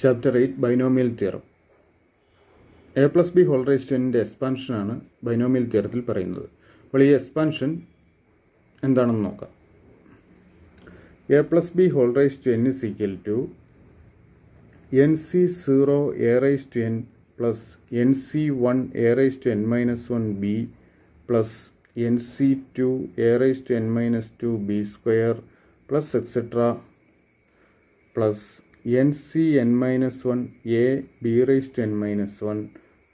Chapter 8 binomial theorem. A plus B whole raise to എന്നിൻ്റെ എക്സ്പാൻഷനാണ് binomial തിയറത്തിൽ പറയുന്നത്. അപ്പോൾ ഈ എക്സ്പാൻഷൻ എന്താണെന്ന് നോക്കാം. A plus B whole raise to N is equal to N C 0 A raise to N plus N C 1 A raise to N minus 1 B plus N C 2 A raise to N minus 2 B square plus etcetera plus N C N minus 1 A B raise to N minus 1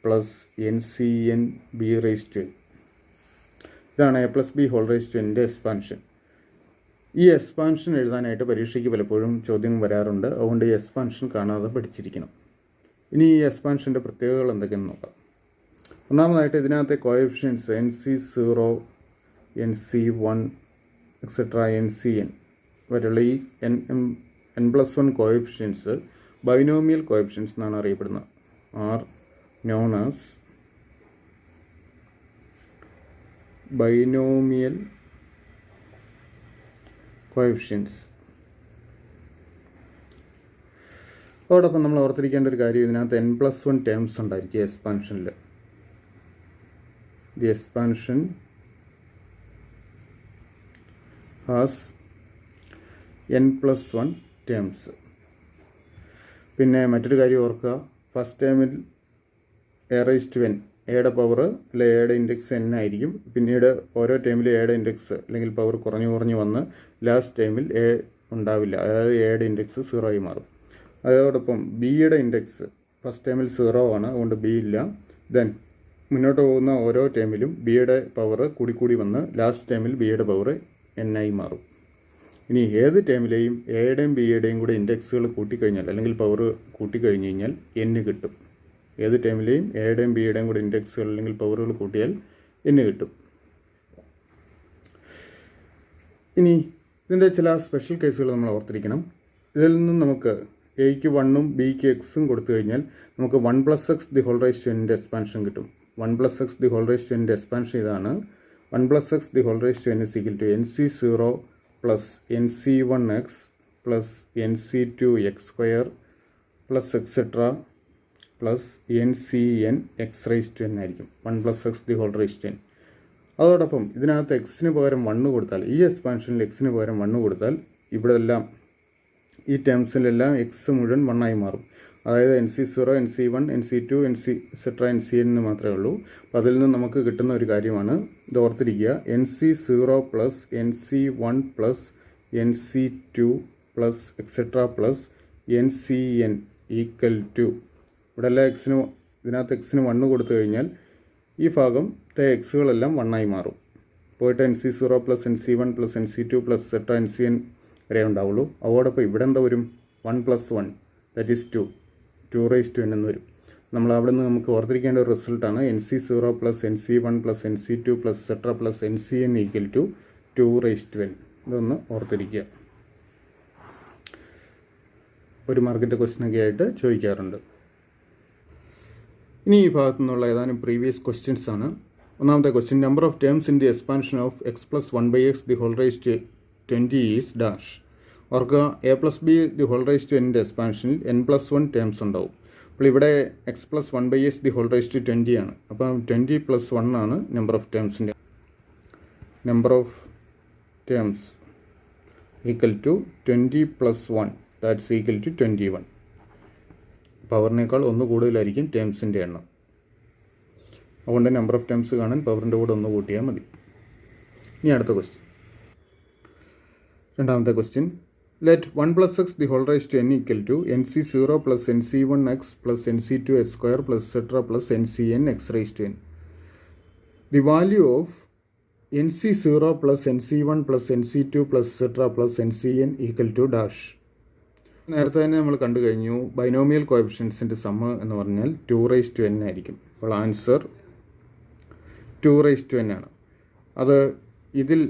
plus N C N B raise to N. ഇതാണ് A plus B whole raise to എൻ്റെ expansion. ഈ expansion എഴുതാനായിട്ട് പരീക്ഷയ്ക്ക് പലപ്പോഴും ചോദ്യം വരാറുണ്ട്. അതുകൊണ്ട് ഈ എക്സ്പാൻഷൻ കാണാതെ പഠിച്ചിരിക്കണം. ഇനി ഈ എക്സ്പാൻഷൻ്റെ പ്രത്യേകതകൾ എന്തൊക്കെയെന്ന് നോക്കാം. ഒന്നാമതായിട്ട് ഇതിനകത്തെ coefficients N C 0 N C 1 etcetera N C N വരെയുള്ള ഈ N plus 1 coefficients binomial coefficients എന്നാണ് അറിയപ്പെടുന്നത്. Are known as binomial coefficients. അതോടൊപ്പം നമ്മൾ ഓർത്തിരിക്കേണ്ട ഒരു കാര്യം, ഇതിനകത്ത് എൻ പ്ലസ് 1 ടേംസ് ഉണ്ടായിരിക്കും എക്സ്പാൻഷനിൽ. The expansion has N plus 1 terms. പിന്നെ മറ്റൊരു കാര്യം ഓർക്കുക, ഫസ്റ്റ് ടേമിൽ എ റൈസ് ടു എൻ, എയുടെ പവർ അല്ലെ എയുടെ ഇൻഡെക്സ് എൻ ആയിരിക്കും. പിന്നീട് ഓരോ ടേമിലും എയുടെ ഇൻഡെക്സ് അല്ലെങ്കിൽ പവർ കുറഞ്ഞു വന്ന് ലാസ്റ്റ് ടൈമിൽ എ ഉണ്ടാവില്ല, അതായത് എയുടെ ഇൻഡെക്സ് 0 ആയി മാറും. അതോടൊപ്പം ബിയുടെ ഇൻഡെക്സ് ഫസ്റ്റ് ടൈമിൽ 0 ആണ്, അതുകൊണ്ട് ബി ഇല്ല. ദെൻ മുന്നോട്ട് പോകുന്ന ഓരോ ടൈമിലും ബിയുടെ പവർ കൂടി വന്ന് ലാസ്റ്റ് ടൈമിൽ ബിയുടെ പവർ എൻ ആയി മാറും. ഇനി ഏത് ടൈമിലെയും എയുടെയും ബിയുടെയും കൂടെ ഇൻഡെക്സുകൾ കൂട്ടിക്കഴിഞ്ഞാൽ അല്ലെങ്കിൽ പവർ കൂട്ടിക്കഴിഞ്ഞ് കഴിഞ്ഞാൽ എന്ന് കിട്ടും. ഏത് ടൈമിലെയും എയുടെയും ബിയുടെയും കൂടെ ഇൻഡെക്സുകൾ അല്ലെങ്കിൽ പവറുകൾ കൂട്ടിയാൽ എന്ന് കിട്ടും. ഇനി ഇതിൻ്റെ ചില സ്പെഷ്യൽ കേസുകൾ നമ്മൾ ഓർത്തിരിക്കണം. ഇതിൽ നിന്നും നമുക്ക് എയ്ക്ക് 1ഉം ബിക്ക് എക്സും കൊടുത്തു കഴിഞ്ഞാൽ നമുക്ക് 1 plus X the whole raise to എൻ്റെ എക്സ്പാൻഷൻ കിട്ടും. 1 plus X the whole raise to എൻ്റെ എക്സ്പാൻഷൻ ഇതാണ്. 1 plus X the whole raise to N is equal to N C 0 plus N C 1 X plus N C 2 X square plus etcetera plus N C N X raise to N ആയിരിക്കും 1 plus X the whole raise to N. അതോടൊപ്പം ഇതിനകത്ത് എക്സിന് പകരം 1 കൊടുത്താൽ, ഈ എക്സ്പാൻഷനിൽ എക്സിന് പകരം 1 കൊടുത്താൽ ഇവിടെ എല്ലാം ഈ ടേംസിലെല്ലാം എക്സ് മുഴുവൻ 1 ആയി മാറും. അതായത് N C 0 N C 1 N C 2 N C etcetera N C N എന്ന് മാത്രമേ ഉള്ളൂ. അപ്പോൾ അതിൽ നിന്ന് നമുക്ക് കിട്ടുന്ന ഒരു കാര്യമാണ്, ഇത് ഓർത്തിരിക്കുക, N C 0 plus N C 1 plus N C 2 plus etcetera plus N C N equal to, ഇവിടെ എല്ലാം ഇതിനകത്ത് എക്സിന് 1 കൊടുത്തു കഴിഞ്ഞാൽ ഈ ഭാഗത്തെ എക്സുകളെല്ലാം 1 ആയി മാറും. പോയിട്ട് N C 0 plus N C 1 plus N C 2 plus etcetera N C N വരെ ഉണ്ടാവുള്ളൂ. അതോടൊപ്പം ഇവിടെ എന്താ വരും, 1 plus 1 that is 2 raise to N എന്ന് വരും. നമ്മൾ അവിടെ നിന്ന് നമുക്ക് ഓർത്തിരിക്കേണ്ട ഒരു റിസൾട്ടാണ് N C 0 plus N C 1 plus N C 2 plus etcetera plus N C N equal to 2 raise to N. ഇതൊന്ന് ഓർത്തിരിക്കുക. ഒരു മാർക്കിൻ്റെ ക്വസ്റ്റ്യനൊക്കെ ആയിട്ട് ചോദിക്കാറുണ്ട്. ഇനി ഈ ഭാഗത്തു നിന്നുള്ള ഏതാനും പ്രീവിയസ് ക്വസ്റ്റ്യൻസ് ആണ്. ഒന്നാമത്തെ question, number of terms in the expansion of X plus 1/x the whole raise to 20 is dash. ഓർക്കുക, A plus B the whole raise to എൻ്റെ എക്സ്പാൻഷനിൽ എൻ പ്ലസ് 1 ടേംസ് ഉണ്ടാവും. അപ്പോൾ ഇവിടെ X plus 1/x the whole raise to 20 ആണ്. അപ്പം 20 plus 1 ആണ് number of ടേംസിൻ്റെ. Number of terms equal to 20 plus 1 that's equal to 21. പവറിനേക്കാൾ 1 കൂടുതലായിരിക്കും ടേംസിൻ്റെ എണ്ണം. അതുകൊണ്ട് നമ്പർ ഓഫ് ടേംസ് കാണാൻ പവറിൻ്റെ കൂടെ 1 കൂട്ടിയാൽ മതി. ഇനി അടുത്ത ക്വസ്റ്റ്യൻ, രണ്ടാമത്തെ question, let 1 plus X the whole raise to N equal to N C 0 plus N C 1 X plus N C 2 X square plus etcetera plus N C N X raise to N. The value of N C 0 plus N C 1 plus N C 2 plus etcetera plus N C N equal to dash. നേരത്തെ തന്നെ നമ്മൾ കണ്ടു കഴിഞ്ഞു, binomial കോഎഫിഷ്യൻസിൻ്റെ sum എന്ന് പറഞ്ഞാൽ 2 raise to N ആയിരിക്കും. അപ്പോൾ answer 2 raise to N ആണ്. അത് ഇതിൽ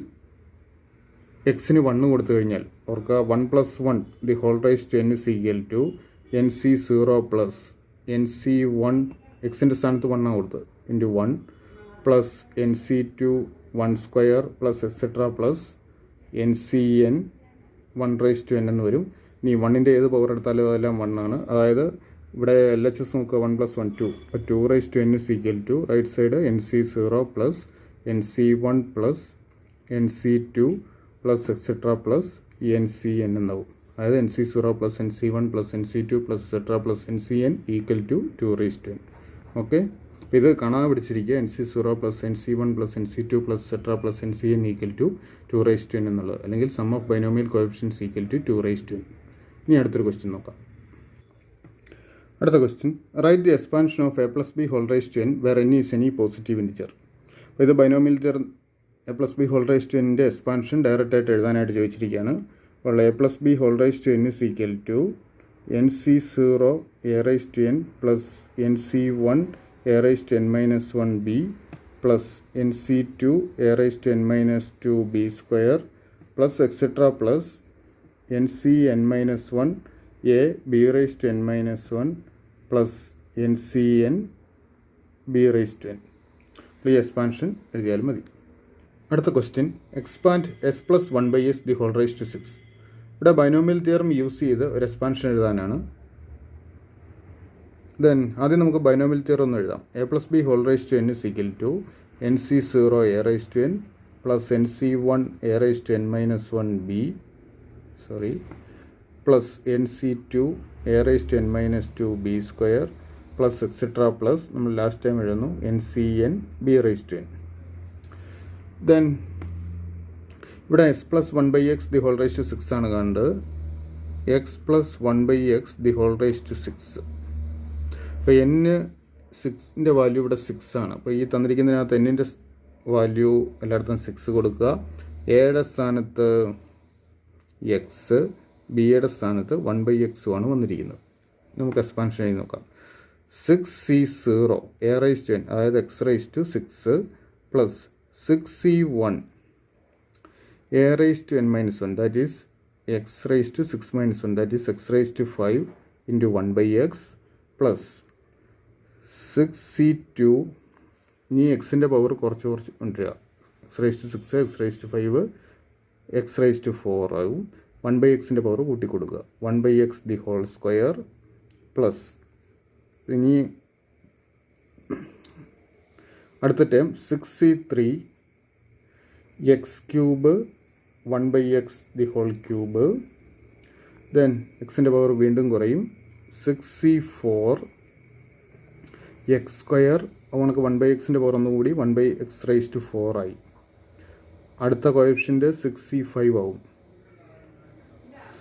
എക്സിന് 1 കൊടുത്തു കഴിഞ്ഞാൽ ഓർക്കുക, 1 plus 1 the whole raise to N is equal to N C 0 plus N C 1 എക്സിൻ്റെ സ്ഥാനത്ത് 1 ആണ് കൊടുത്തത് into 1 plus N C 2 1 square plus etcetera plus N C N 1 raise to N എന്ന് വരും. ഇനി 1ൻ്റെ ഏത് പവർ എടുത്താലും അതെല്ലാം 1 ആണ്. അതായത് ഇവിടെ LHS നോക്കുക 1 + 1 2. അപ്പോൾ 2n is equal to right side NC0 plus NC1 plus NC2 plus etcetera plus NCN എന്നാവും. അതായത് NC0 plus NC1 plus NC2 plus etcetera plus NCN equal to 2n. Okay, അപ്പോൾ ഇത് കാണാതെ പിടിച്ചിരിക്കുക. NC0 plus NC1 plus NC2 plus etcetera plus NCN equal to 2n എന്നുള്ളത്, അല്ലെങ്കിൽ sum of binomial coefficients equal to 2n. ഇനി അടുത്തൊരു question നോക്കാം. അടുത്ത question, write the expansion of a plus B whole raise to n where n is any positive integer. അപ്പോൾ ഇത് binomial theorem a plus B whole raise to n-ൻ്റെ expansion ഡയറക്റ്റായിട്ട് എഴുതാനായിട്ട് ചോദിച്ചിരിക്കുകയാണ്. അപ്പോൾ a plus B whole raise to n is equal to NC0 a raise to n plus NC1 a raise to n minus 1b plus NC2 a raise to n minus 2b square plus etcetera plus NCn minus 1 a b raise to n minus 1 plus NCN b raise to n. ഈ expansion എഴുതിയാലും മതി. അടുത്ത question, expand s plus 1/s the whole raise to 6. ഇവിടെ binomial theorem use ചെയ്ത് ഒരു expansion എഴുതാനാണ്. Then ആദ്യം നമുക്ക് ബൈനോമിയൽ തിയറം ഒന്ന് എഴുതാം. a plus B whole raise to n is equal to NC0 a raise to n plus NC1 a raise to n minus 1b plus NC2 a raise to n minus 2b square plus etcetera plus നമ്മൾ last time എഴുതുന്നു NCN b raise to n. Then ഇവിടെ s plus 1/x the whole raise to 6 ആണ് കാണേണ്ടത്. x plus 1/x the whole raise to 6. അപ്പോൾ n6ൻ്റെ value ഇവിടെ 6 ആണ്. അപ്പോൾ ഈ തന്നിരിക്കുന്നതിനകത്ത് n-ൻ്റെ വാല്യൂ എല്ലായിടത്തും 6 കൊടുക്കുക. എയുടെ സ്ഥാനത്ത് x, ബിയുടെ സ്ഥാനത്ത് 1/x ആണ് വന്നിരിക്കുന്നത്. നമുക്ക് എക്സ്പാൻഷൻ എഴുതി നോക്കാം. 6C0 a raise to n അതായത് x raise to 6 plus 6C1 a raise to n minus 1 that is x raise to 6 minus 1 that is x raise to 5 into 1/x plus 6C2. ഇനി എക്സിൻ്റെ power കുറച്ച് കൊണ്ടുവരിക. x raise to 6 x raise to 5 x raise to 4 ആകും. 1/xൻ്റെ power കൂട്ടിക്കൊടുക്കുക. 1/x the whole square plus ഇനി അടുത്ത term 6C3 x cube 1/x the whole cube. Then എക്സിൻ്റെ പവർ വീണ്ടും കുറയും. 6C4 x സ്ക്വയർ നമുക്ക് 1/xൻ്റെ പവർ ഒന്നുകൂടി 1/x റൈസ് ടു 4 ആയി. അടുത്ത കോഎഫിഷ്യൻ്റ് 6C5 ആവും.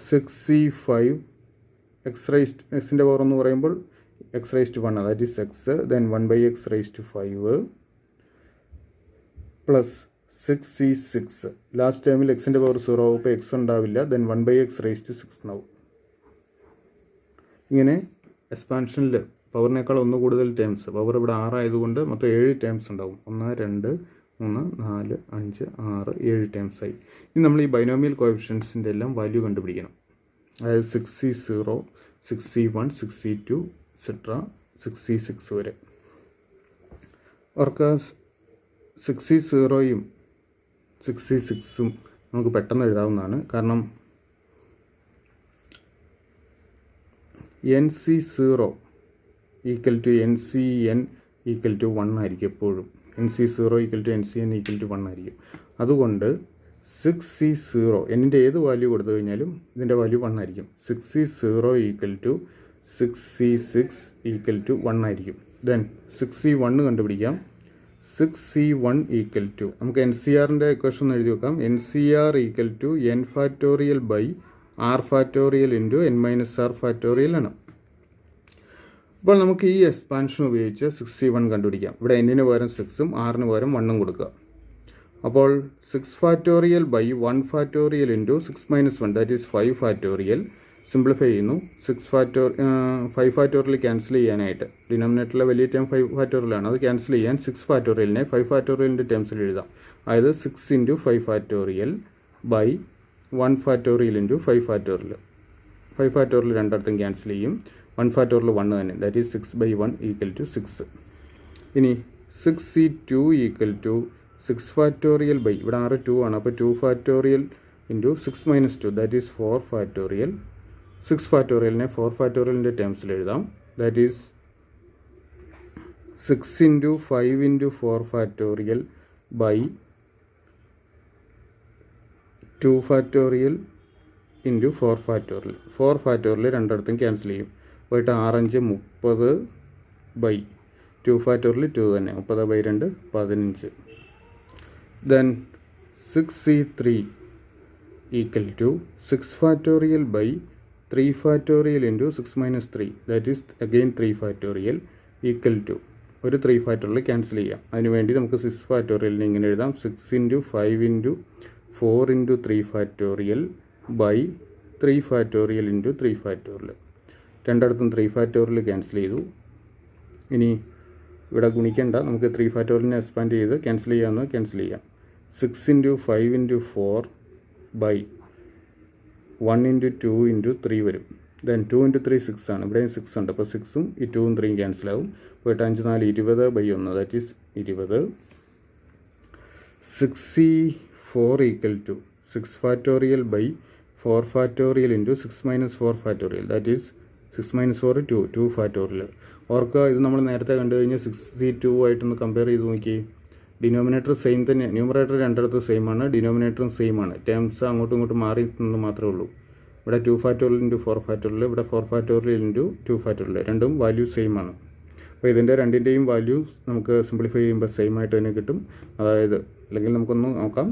6C5 എക്സിൻ്റെ പവർ എന്ന് പറയുമ്പോൾ x raise to 1 that is x. Then 1/x raise to 5 plus 6C6. Last ടൈമിൽ എക്സിൻ്റെ പവർ 0 ആവും. ഇപ്പോൾ x ഉണ്ടാവില്ല. ദെൻ 1/x റൈസ് ടു 6 എന്നാവും. ഇങ്ങനെ എക്സ്പാൻഷനിൽ പവറിനേക്കാൾ ഒന്ന് കൂടുതൽ ടേംസ്, പവർ ഇവിടെ 6 ആയതുകൊണ്ട് മൊത്തം 7 ടേംസ് ഉണ്ടാവും. 1 2 3 4 5 6 7 ടേംസായി. ഇനി നമ്മൾ ഈ ബൈനോമിയൽ കോഎഫിഷ്യൻസിൻ്റെ എല്ലാം വാല്യൂ കണ്ടുപിടിക്കണം. അതായത് 6C0 6C1 6C2 etcetera 6C6 വരെ. അവർക്ക് 6C0യും 6C6ഉം നമുക്ക് പെട്ടെന്ന് എഴുതാവുന്നതാണ്. കാരണം NC0 equal to NCN equal to 1 ആയിരിക്കും എപ്പോഴും. NC0 equal to NCN equal to 1 ആയിരിക്കും. അതുകൊണ്ട് 6C0 എന്നിൻ്റെ ഏത് വാല്യൂ കൊടുത്തു കഴിഞ്ഞാലും ഇതിൻ്റെ വാല്യൂ 1 ആയിരിക്കും. 6C0 equal to 6C6 equal to 1 ആയിരിക്കും. ദെൻ 6C1 കണ്ടുപിടിക്കാം. 6C1 ഈക്വൽ ടു നമുക്ക് NCRൻ്റെ ഇക്വേഷൻ എഴുതി വെക്കാം. NCR equal to n factorial by r factorial into n minus r factorial ആണ്. അപ്പോൾ നമുക്ക് ഈ എക്സ്പാൻഷൻ ഉപയോഗിച്ച് 6C1 കണ്ടുപിടിക്കാം. ഇവിടെ n-ന് പകരം 6ഉം r-ന് പകരം 1ഉം കൊടുക്കുക. അപ്പോൾ 6 factorial by 1 factorial into 6 minus 1 that is 5 factorial. Simplify ചെയ്യുന്നു. 5 ഫാക്ടോറിയൽ ക്യാൻസൽ ചെയ്യാനായിട്ട് ഡിനോമിനേറ്ററിലെ വലിയ ടേം 5 ഫാക്ടോറിയലാണ്. അത് ക്യാൻസൽ ചെയ്യാൻ 6 ഫാക്ടോറിയലിനെ 5 ഫാക്ടോറിയലിൻ്റെ ടേംസിൽ എഴുതാം. അതായത് 6 into 5 factorial by 1 factorial into 5 factorial. 5 factorial രണ്ടിടത്തും ക്യാൻസൽ ചെയ്യും. 1 ഫാക്ടോറിയൽ 1 തന്നെ, ദാറ്റ് ഈസ് 6/1 ഈക്വൽ ടു 6. ഇനി 6C2 equal to 6 factorial by ഇവിടെ 6 2 ആണ്. അപ്പോൾ 2 factorial into 6 minus 2 that is 4 factorial. 6 ഫാക്ടോറിയലിനെ 4 ഫാക്ടോറിയലിൻ്റെ ടേംസിൽ എഴുതാം. That is 6 into 5 into 4 factorial by 2 factorial into 4 factorial. 4 factorial രണ്ടിടത്തും ക്യാൻസൽ ചെയ്യും. പോയിട്ട് 6 5 30 ബൈ 2 ഫാക്ടോറിയൽ 2 തന്നെ, 30 by 2 15. Then 6c3 equal to 6 factorial by 3 factorial into 6 minus 3 that is again 3 factorial equal to ഒരു 3 factorial cancel ചെയ്യാം. അതിനുവേണ്ടി നമുക്ക് 6 ഫാക്ടോറിയലിന് ഇങ്ങനെ എഴുതാം. 6 into 5 into 4 into 3 factorial by 3 factorial into 3 factorial. രണ്ടിടത്തും 3 ഫാക്ടോറിയൽ ക്യാൻസൽ ചെയ്തു. ഇനി ഇവിടെ ഗുണിക്കേണ്ട, നമുക്ക് 3 ഫാക്ടോറിയലിനെ എക്സ്പാൻഡ് ചെയ്ത് ക്യാൻസൽ ചെയ്യാമെന്ന് ക്യാൻസൽ ചെയ്യാം. 6 into 5 into 4 by 1 into 2 into 3 വരും. ദെൻ 2 ഇൻറ്റു 3 6 ആണ്. ഇവിടെയും 6 ഉണ്ട്. അപ്പോൾ 6ഉം ഈ 2ഉം 3ഉം ക്യാൻസലാവും. പോയിട്ട് 5 4 20 by 1 that is 20. 6c4 equal to 6 factorial by 4 factorial into 6 minus 4 factorial that is 6 minus 4 2 factorial. ഓർക്കുക, ഇത് നമ്മൾ നേരത്തെ കണ്ടു കഴിഞ്ഞാൽ 6c2 ആയിട്ടൊന്ന് കമ്പയർ ചെയ്ത് നോക്കി. ഡിനോമിനേറ്റർ സെയിം തന്നെ, ന്യൂമറേറ്റർ രണ്ടിടത്ത് സെയിം ആണ്, ഡിനോമിനേറ്ററും സെയിം ആണ്. ടേംസ് അങ്ങോട്ടും ഇങ്ങോട്ടും മാറിയിട്ടുണ്ടെന്ന് മാത്രമേ ഉള്ളൂ. ഇവിടെ 2 ഫാക്ടോറിയൽ ഇൻറ്റു 4 ഫാക്ടോറിയൽ, ഇവിടെ 4 ഫാക്ടോറിയൽ ഇൻറ്റു 2 ഫാക്ടോറിയൽ, രണ്ടും വാല്യൂ സെയിം ആണ്. അപ്പോൾ ഇതിൻ്റെ രണ്ടിൻ്റെയും വാല്യൂ നമുക്ക് സിംപ്ലിഫൈ ചെയ്യുമ്പോൾ സെയിം ആയിട്ട് തന്നെ കിട്ടും. അതായത് അല്ലെങ്കിൽ നമുക്കൊന്ന് നോക്കാം.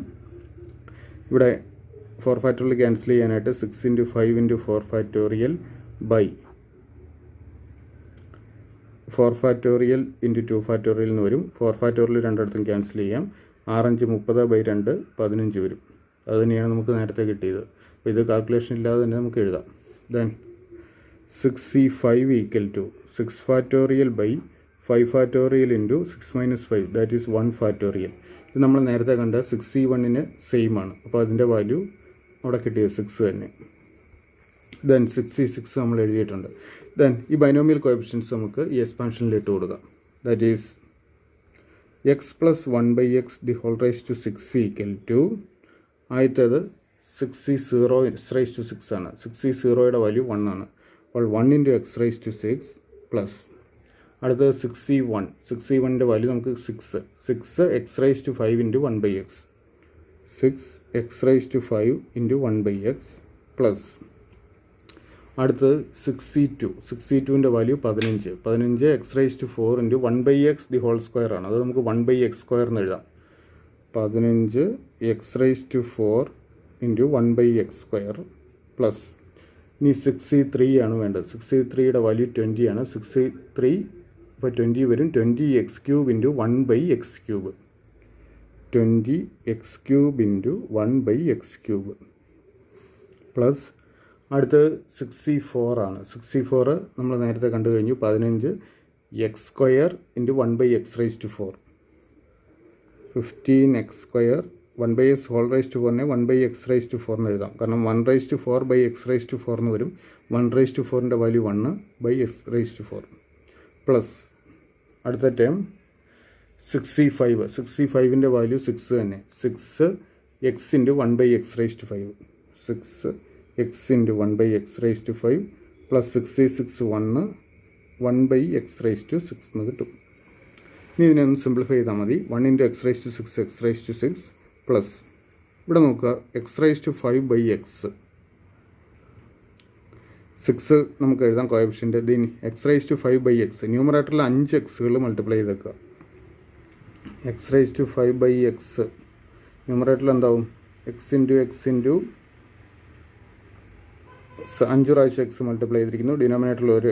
ഇവിടെ 4 ഫാക്ടോറിയൽ ക്യാൻസൽ ചെയ്യാനായിട്ട് 6 into 5 into 4 factorial by 4 factorial into 2 factorial എന്ന് വരും. 4 ഫാക്ടോറിയൽ രണ്ടിടത്തും ക്യാൻസൽ ചെയ്യാം. 6 5 30 ബൈ 2 15 വരും. അത് തന്നെയാണ് നമുക്ക് നേരത്തെ കിട്ടിയത്. അപ്പോൾ ഇത് കാൽക്കുലേഷൻ ഇല്ലാതെ തന്നെ നമുക്ക് എഴുതാം. Then 6c5 equal to 6 factorial by 5 factorial into 6 minus 5 that is 1 factorial. ഇത് നമ്മൾ നേരത്തെ കണ്ട 6c1ന് സെയിം ആണ്. അപ്പോൾ അതിൻ്റെ വാല്യൂ അവിടെ കിട്ടിയത് 6 തന്നെ. ദെൻ 6c6 നമ്മൾ എഴുതിയിട്ടുണ്ട്. ദെൻ ഈ ബൈനോമിയൽ കോഎഫിഷ്യൻസ് നമുക്ക് ഈ എക്സ്പാൻഷനിൽ ഇട്ട് കൊടുക്കാം. That is X plus 1/x the whole raise to 6 equal to ആദ്യത്തേത് 6c0 എക്സ് റൈസ് ടു 6 ആണ്. 6c0യുടെ വാല്യൂ 1 ആണ്. അപ്പോൾ 1 into X raise to 6 plus അടുത്തത് 6c1ൻ്റെ വാല്യൂ നമുക്ക് 6 X raise to 5 into 1/x 6 X raise to 5 into 1/x plus അടുത്തത് 6c2ൻ്റെ value 15 X raise to 4 into 1/x the whole square ആണ്. അത് നമുക്ക് 1/x² എന്ന് എഴുതാം. 15 X raise to 4 into 1/x² plus ഇനി 6c3 ആണ് വേണ്ടത്. 6c3യുടെ വാല്യൂ 20 ആണ്. 6c3 ഇപ്പോൾ 20 വരും. 20x³ into 1/x³ 20x³ into 1/x³ plus അടുത്ത് 6c4 ആണ്. 6c4 നമ്മൾ നേരത്തെ കണ്ടു കഴിഞ്ഞു. 15 x² into 1/x raise to 4 15x² 1/x whole raise to 4നെ 1/x റൈസ് ടു 4 എന്ന് എഴുതാം. കാരണം 1 raise to 4/x rice to 4 എന്ന് വരും. 1 റൈസ് ടു 4ൻ്റെ value 1/x raise to 4 plus അടുത്ത ടേം 6c5ൻ്റെ വാല്യൂ 6 തന്നെ. 6x into 1/x raise to 5 6x into 1/x raise to 5 plus 6c6 1/x raise to 6 എന്ന് കിട്ടും. ഇനി ഇതിനെ ഒന്ന് സിംപ്ലിഫൈ ചെയ്താൽ മതി. 1 into X raise to 6 X raise to 6 plus ഇവിടെ നോക്കുക എക്സ് റൈസ് ടു 5/x 6 നമുക്ക് എഴുതാം കോഎഫിഷ്യൻ്റ്. ഇതിന് എക്സ് റൈസ് ടു 5/x ന്യൂമറേറ്ററിൽ 5 എക്സുകൾ മൾട്ടിപ്ലൈ ചെയ്തേക്കുക. എക്സ് റൈസ് ടു 5/x ന്യൂമറേറ്ററിൽ എന്താവും? എക്സ് ഇൻറ്റു 5 പ്രാവശ്യം എക്സ് മൾട്ടിപ്ലൈ ചെയ്തിരിക്കുന്നു. ഡിനോമിനേറ്ററിൽ ഒരു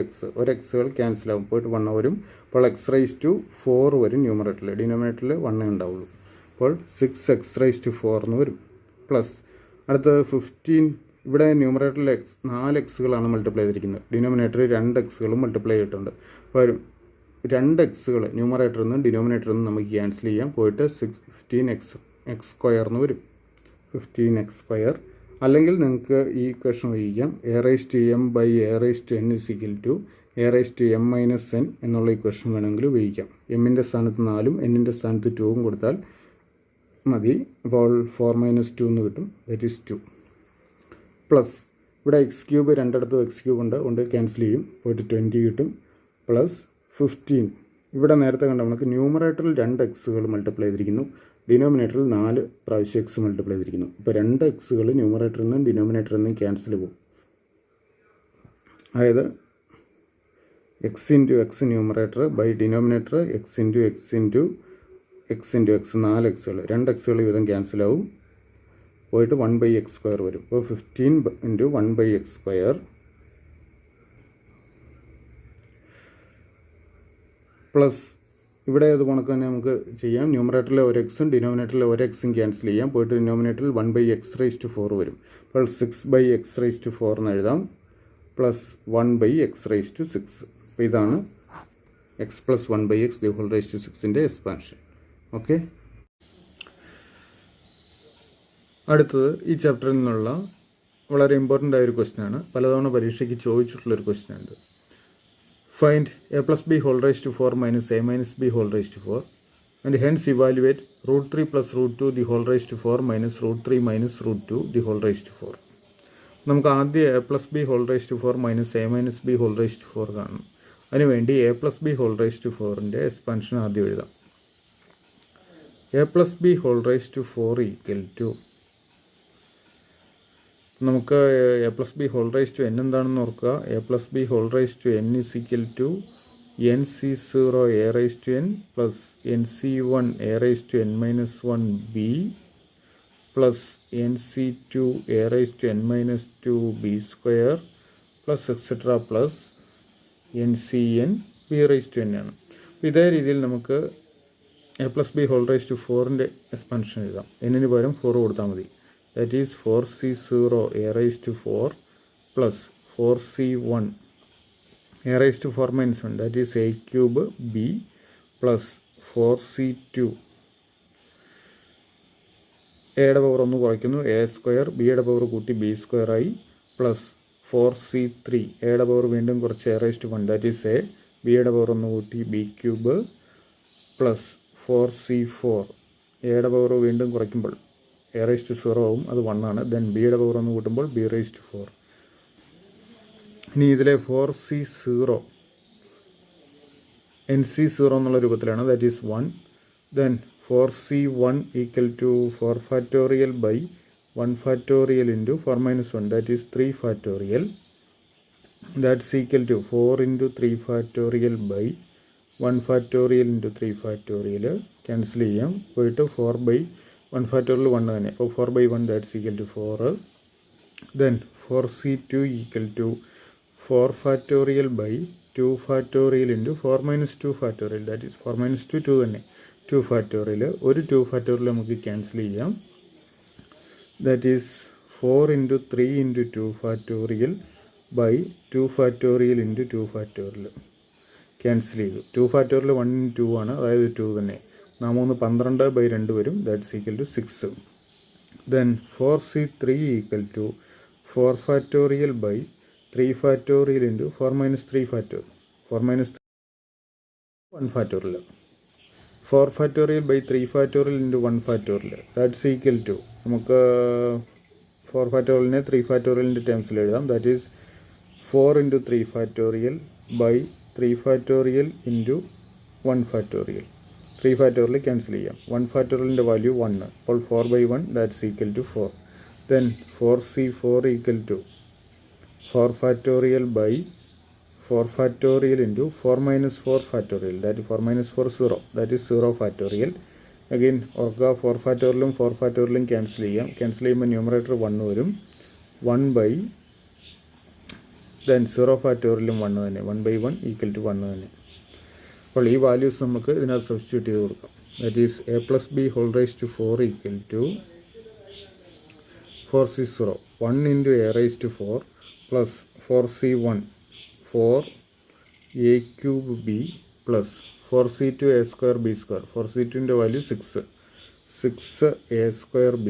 എക്സുകൾ ക്യാൻസൽ ആവും. പോയിട്ട് 1 വരും. അപ്പോൾ എക്സ് റൈസ് ടു 4 വരും ന്യൂമറേറ്ററിൽ. ഡിനോമിനേറ്ററിൽ 1 ഉണ്ടാവുള്ളൂ. അപ്പോൾ 6x റൈസ് ടു 4 എന്ന് വരും. പ്ലസ് അടുത്ത് 15 ഇവിടെ ന്യൂമറേറ്ററിൽ 4 എക്സുകളാണ് മൾട്ടിപ്ലൈ ചെയ്തിരിക്കുന്നത്. ഡിനോമിനേറ്ററിൽ 2 എക്സുകളും മൾട്ടിപ്ലൈ ചെയ്തിട്ടുണ്ട്. അപ്പോൾ 2 എക്സുകൾ ന്യൂമറേറ്ററിൽ നിന്നും ഡിനോമിനേറ്ററിൽ നിന്നും നമുക്ക് ക്യാൻസൽ ചെയ്യാം. പോയിട്ട് 15x² എന്ന് വരും. 15x². അല്ലെങ്കിൽ നിങ്ങൾക്ക് ഈ ഇക്വേഷൻ ഉപയോഗിക്കാം. a/m/a/n = a/m-n എന്നുള്ള ഇക്വേഷൻ വേണമെങ്കിൽ ഉപയോഗിക്കാം. എമ്മിൻ്റെ സ്ഥാനത്ത് 4ഉം എന്നിൻ്റെ സ്ഥാനത്ത് 2ഉം കൊടുത്താൽ മതി. അപ്പോൾ 4 - 2 എന്ന് കിട്ടും. ദാറ്റ് ഈസ് 2 പ്ലസ് ഇവിടെ എക്സ് ക്യൂബ് രണ്ടിടത്തും എക്സ് ക്യൂബ് ഉണ്ട്, കൊണ്ട് ക്യാൻസൽ ചെയ്യും, പോയിട്ട് 20 കിട്ടും. പ്ലസ് 15. ഇവിടെ നേരത്തെ കണ്ട നമുക്ക് ന്യൂമറേറ്ററിൽ 2 എക്സുകൾ മൾട്ടിപ്ലൈ ചെയ്തിരിക്കുന്നു, ഡിനോമിനേറ്ററിൽ 4 പ്രാവശ്യം എക്സ് മൾട്ടിപ്ലൈ ചെയ്തിരിക്കുന്നു. ഇപ്പോൾ 2 എക്സുകൾ ന്യൂമറേറ്ററിൽ നിന്നും ഡിനോമിനേറ്ററിൽ നിന്നും ക്യാൻസൽ പോകും. അതായത് X into X numerator by denominator X into X into X into X, 4 എക്സുകൾ, 2 എക്സുകൾ വീതം ക്യാൻസലാവും, പോയിട്ട് 1/x² വരും. അപ്പോൾ 15 ഇൻറ്റു 1/x² പ്ലസ് ഇവിടെ അത് കണക്ക് തന്നെ നമുക്ക് ചെയ്യാം. ന്യൂമറേറ്ററിലെ ഒരു എക്സും ഡിനോമിനേറ്ററിലെ ഒരു എക്സും ക്യാൻസൽ ചെയ്യാം, പോയിട്ട് ഡിനോമിനേറ്ററിൽ 1/x⁴ വരും. അപ്പോൾ 6/x⁴ എന്ന് എഴുതാം, പ്ലസ് 1/x⁶. അപ്പോൾ ഇതാണ് x + 1/x⁴ എക്സ്പാൻഷൻ. ഓക്കെ, അടുത്തത് ഈ ചാപ്റ്ററിൽ നിന്നുള്ള വളരെ ഇമ്പോർട്ടൻ്റ് ആയൊരു ക്വസ്റ്റ്യനാണ്, പലതവണ പരീക്ഷയ്ക്ക് ചോദിച്ചിട്ടുള്ളൊരു ക്വസ്റ്റ്യനുണ്ട്. Find a plus b whole raised to 4 minus a minus b whole raised to 4 and hence evaluate √3 plus √2 the whole raised to 4 minus √3 minus √2 the whole raised to 4. നമുക്ക് ആദ്യം a plus b whole raised to 4 minus a minus b whole raised to 4 കാണണം. അതിനുവേണ്ടി a plus b whole raised to 4ൻ്റെ expansion ആദ്യം എഴുതാം. a plus b whole raised to 4 equal to, നമുക്ക് A plus B whole raise to N എന്താണെന്ന് ഓർക്കുക. A plus B whole raise to N is equal to NC0 A raise to N plus NC1 A raise to N minus 1 B plus NC2 A raise to N minus 2 B² plus etcetera plus NCN B raise to N ആണ്. ഇതേ രീതിയിൽ നമുക്ക് A plus B whole raise to 4ൻ്റെ expansion എഴുതാം. എന്നിന് പകരം 4 കൊടുത്താൽ മതി. That is 4C0 a raised to 4 plus 4C1 a raised to 4 minus 1, that is a cube b plus 4C2 എയുടെ പവർ ഒന്ന് കുറയ്ക്കുന്നു, a², ബിയുടെ പവർ കൂട്ടി b² ആയി, പ്ലസ് 4C3 എയുടെ പവർ വീണ്ടും കുറച്ച് a raised to 1, that is a, ബിയുടെ പവർ ഒന്ന് കൂട്ടി b³ പ്ലസ് 4C4 എയുടെ പവർ വീണ്ടും കുറയ്ക്കുമ്പോൾ a raised to 0 ആവും, അത് 1 ആണ്. ദെൻ ബിയുടെ പവർ ഒന്ന് കൂട്ടുമ്പോൾ b raised to 4. ഇനി ഇതിലെ 4C0 NC0 എന്നുള്ള രൂപത്തിലാണ്, that is 1. Then 4C1 equal to 4 factorial by 1 factorial into 4 minus 1, that is 3 factorial. That's equal to 4 into 3 factorial by 1 factorial into 3 factorial, cancel ചെയ്യാം, പോയിട്ട് 4/1 factorial 1 തന്നെ, അപ്പോൾ 4/1 that's equal to 4. Then 4C2 equal to 4 factorial by 2 factorial into 4 minus 2 factorial, that is 4 minus 2 2 തന്നെ, 2 factorial. ഒരു 2 factorial നമുക്ക് cancel ചെയ്യാം, that is 4 into 3 into 2 factorial by 2 factorial into 2 factorial, cancel ചെയ്തു. 2 factorial 1 2 ആണ്, അതായത് 2 തന്നെ. 12/2 വരും, that's equal to 6. Then 4C3 equal to 4 factorial by 3 factorial into 4 minus 3 factorial, 4 minus 1 factorial, 4 factorial by 3 factorial into 1 factorial, that's equal to, നമുക്ക് 4 ഫാക്ടോറിയലിനെ 3 ഫാക്ടോറിയലിൻ്റെ ടേംസിൽ എഴുതാം, that is 4 into 3 factorial by 3 factorial into 1 factorial, 3 factorial cancel ചെയ്യാം, 1 ഫാക്ടോറിയലിൻ്റെ value 1, അപ്പോൾ 4/1 that's equal to 4. Then 4C4 equal to 4 factorial by 4 factorial into 4 minus 4 factorial, that 4 minus 4 0, that is 0 factorial. Again ഓർക്കുക, 4 ഫാക്ടോറിയലും 4 ഫാക്ടോറിയലും ക്യാൻസൽ ചെയ്യാം, cancel ചെയ്യുമ്പോൾ numerator 1 വരും, 1 by then 0 ഫാക്ടോറിയലും 1 തന്നെ, 1/1 ഈക്വൽ ടു 1 തന്നെ. അപ്പോൾ ഈ വാല്യൂസ് നമുക്ക് ഇതിനകത്ത് സബ്സ്റ്റിറ്റ്യൂട്ട് ചെയ്ത് കൊടുക്കാം, that is a plus B whole raise to 4 equal to 4C0 1 into a raise to 4 plus 4C1 4a³ b plus 4C2 a² b², 4C2ൻ്റെ value 6 6a² b²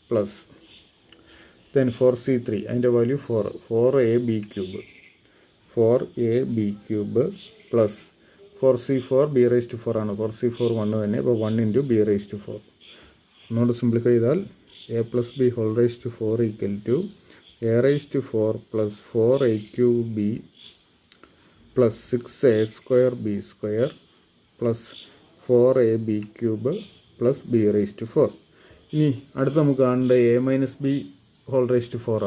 plus then 4C3 അതിൻ്റെ value 4ab³ 4ab³ plus 4C4 b raise to 4 ആണ്, 4C4 1 തന്നെ, അപ്പോൾ 1 into b raise to 4. ഒന്നുകൊണ്ട് simplify ചെയ്താൽ a plus B whole raise to 4 equal to A raise to 4 plus 4a³ b plus 6a² b² plus 4ab³ plus b raise to 4. ഇനി അടുത്ത് നമുക്ക് കാണേണ്ട a-b⁴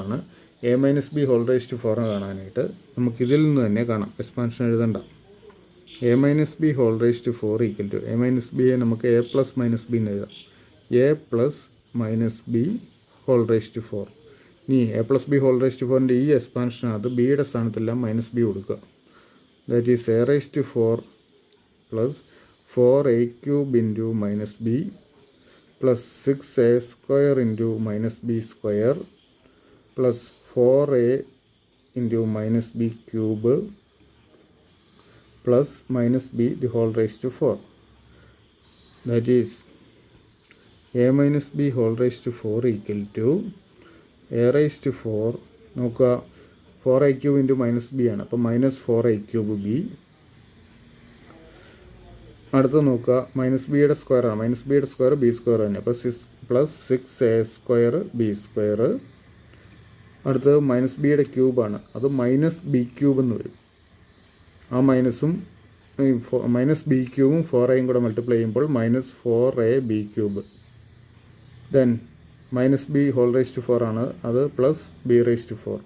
ആണ്. a-b⁴ കാണാനായിട്ട് നമുക്കിതിൽ നിന്ന് തന്നെ കാണാം, expansion എഴുതണ്ട. a-b⁴ equal to a-b നമുക്ക് a പ്ലസ് മൈനസ് ബി എന്ന് എഴുതാം. a plus minus b⁴. ഇനി a പ്ലസ് b⁴ ഈ എക്സ്പാൻഷനകത്ത് ബിയുടെ സ്ഥാനത്തെല്ലാം മൈനസ് ബി കൊടുക്കുക. That is a raise to 4 plus 4a³ into minus b plus 6a² into minus b² plus 4a into minus b³ plus minus b⁴. That is a-b⁴ equal to a raise to 4 നോക്കുക, 4a³ into minus B ആണ്, അപ്പോൾ minus 4a³ b. അടുത്ത് നോക്കുക, minus ബിയുടെ സ്ക്വയറാണ്, minus ബിയുടെ square b² തന്നെ, അപ്പോൾ 6 plus 6a² b². അടുത്ത് മൈനസ് ബിയുടെ ക്യൂബാണ്, അത് മൈനസ് b³ എന്ന് വരും. ആ മൈനസും മൈനസ് b³ 4a കൂടെ മൾട്ടിപ്ലൈ ചെയ്യുമ്പോൾ minus 4ab³. Then minus b⁴ ആണ്, അത് പ്ലസ് b⁴.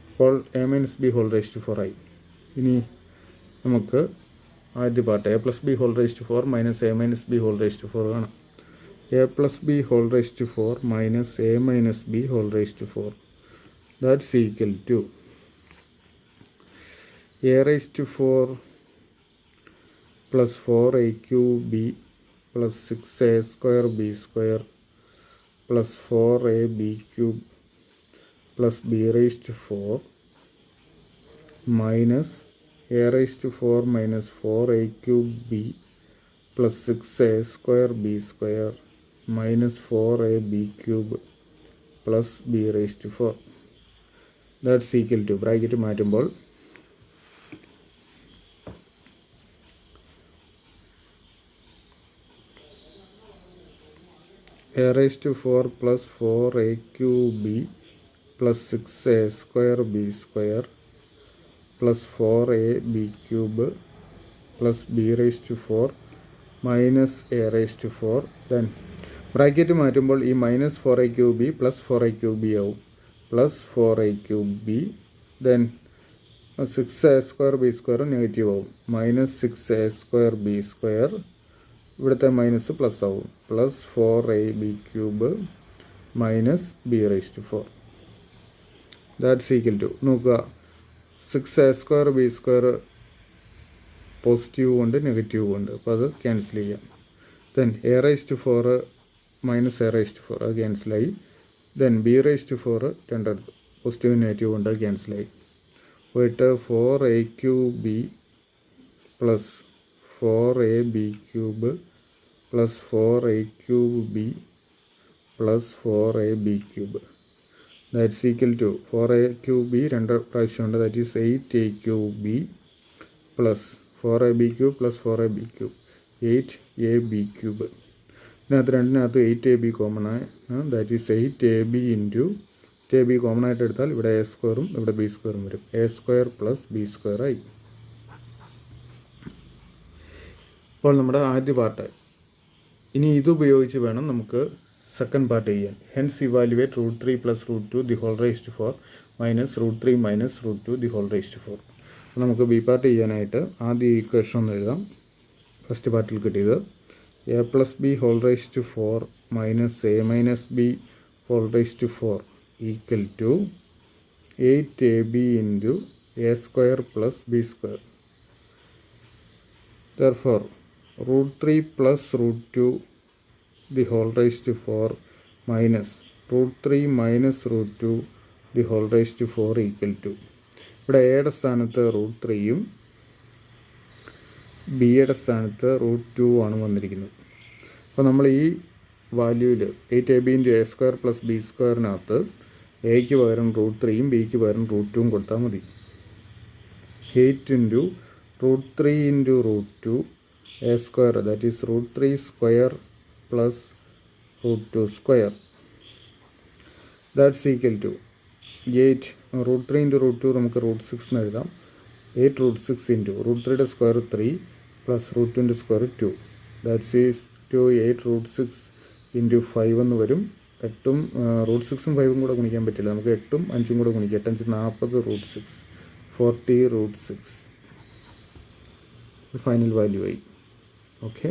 അപ്പോൾ a-b⁴ ആയി. ഇനി നമുക്ക് ആദ്യ part a plus b⁴ minus a-b⁴ കാണാം. a plus b⁴ minus a-b⁴. That's equal to a raise to 4 plus 4a³ plus 6a² b² plus 4ab³ plus b⁴ minus a raise to 4 minus 4a³ b plus 6a² b² minus 4ab³ plus b⁴. That's equal to bracket മാറ്റുമ്പോൾ a raise to 4 plus 4a³ b plus 6a² b² plus 4ab³ plus b⁴ minus a⁴. Then bracket മാറ്റുമ്പോൾ ഈ minus 4a³ b plus 4a³ ആവും, plus 4a³ b. Then 6a² b² negative ആവും, minus 6a² b². ഇവിടുത്തെ minus plus ആവും, plus 4ab³ minus b⁴. That's equal to നോക്കുക, 6a² b² positive ഉണ്ട് negative ഉണ്ട്, അപ്പോൾ അത് ക്യാൻസൽ ചെയ്യാം. ദെൻ a⁴ മൈനസ് a⁴ അത് ക്യാൻസലായി. ദെൻ b⁴ രണ്ടടുത്ത് പോസിറ്റീവ് നെഗറ്റീവ് ഉണ്ട്, അത് ക്യാൻസലായി. പോയിട്ട് 4a³ plus 4ab³ plus 4a³ b plus 4ab³. That's equal to 4a³ രണ്ട് പ്രാവശ്യമുണ്ട്, that is 8a³ plus 4ab³ plus 4ab³ 8ab³. ഇതിനകത്ത് രണ്ടിനകത്ത് 8ab കോമൺ ആണ്, that is 8ab into 8ab common ആയിട്ട് എടുത്താൽ ഇവിടെ a² ഇവിടെ b² വരും, a² പ്ലസ് b² ആയി. ഇപ്പോൾ നമ്മുടെ ആദ്യ പാർട്ട്. ഇനി ഇതുപയോഗിച്ച് വേണം നമുക്ക് സെക്കൻഡ് പാർട്ട് ചെയ്യാൻ. Hence evaluate √3 plus √2 minus √3 minus √2 അപ്പോൾ നമുക്ക് ബി പാർട്ട് ചെയ്യാനായിട്ട് ആദ്യ ഈക്വേഷൻ ഒന്ന് എഴുതാം. ഫസ്റ്റ് പാർട്ടിൽ കിട്ടിയത് a plus b⁴ minus a-b⁴ equal to 8ab into a² plus b². Therefore √3 plus √2 minus √3 minus √2 equal to, ഇവിടെ എയുടെ സ്ഥാനത്ത് √3യും ബിയുടെ സ്ഥാനത്ത് √2 ആണ് വന്നിരിക്കുന്നത്. അപ്പോൾ നമ്മൾ ഈ വാല്യൂവിൽ 8ab ഇൻറ്റു a² പ്ലസ് b²-നകത്ത് എക്ക് പകരം √3യും ബിക്ക് പകരം √2 കൊടുത്താൽ മതി. 8 into √3 into √2 a², that is √3² plus √2². That's equal to 8 √3 into √2 നമുക്ക് √6 എന്ന് എഴുതാം. 8 √6 ഇൻറ്റു √3യുടെ സ്ക്വയർ 3 പ്ലസ് √2ൻ്റെ square 2 that's is to 8 √6 into 5 എന്ന് വരും. 8ഉം √6ഉം 5ഉം കൂടെ ഗുണിക്കാൻ പറ്റില്ല, നമുക്ക് 8ഉം 5ഉം കൂടെ ഗുണിക്കാം. 8 5 40 √6 40 √6 ഫൈനൽ വാല്യൂ ആയി. ഓക്കെ.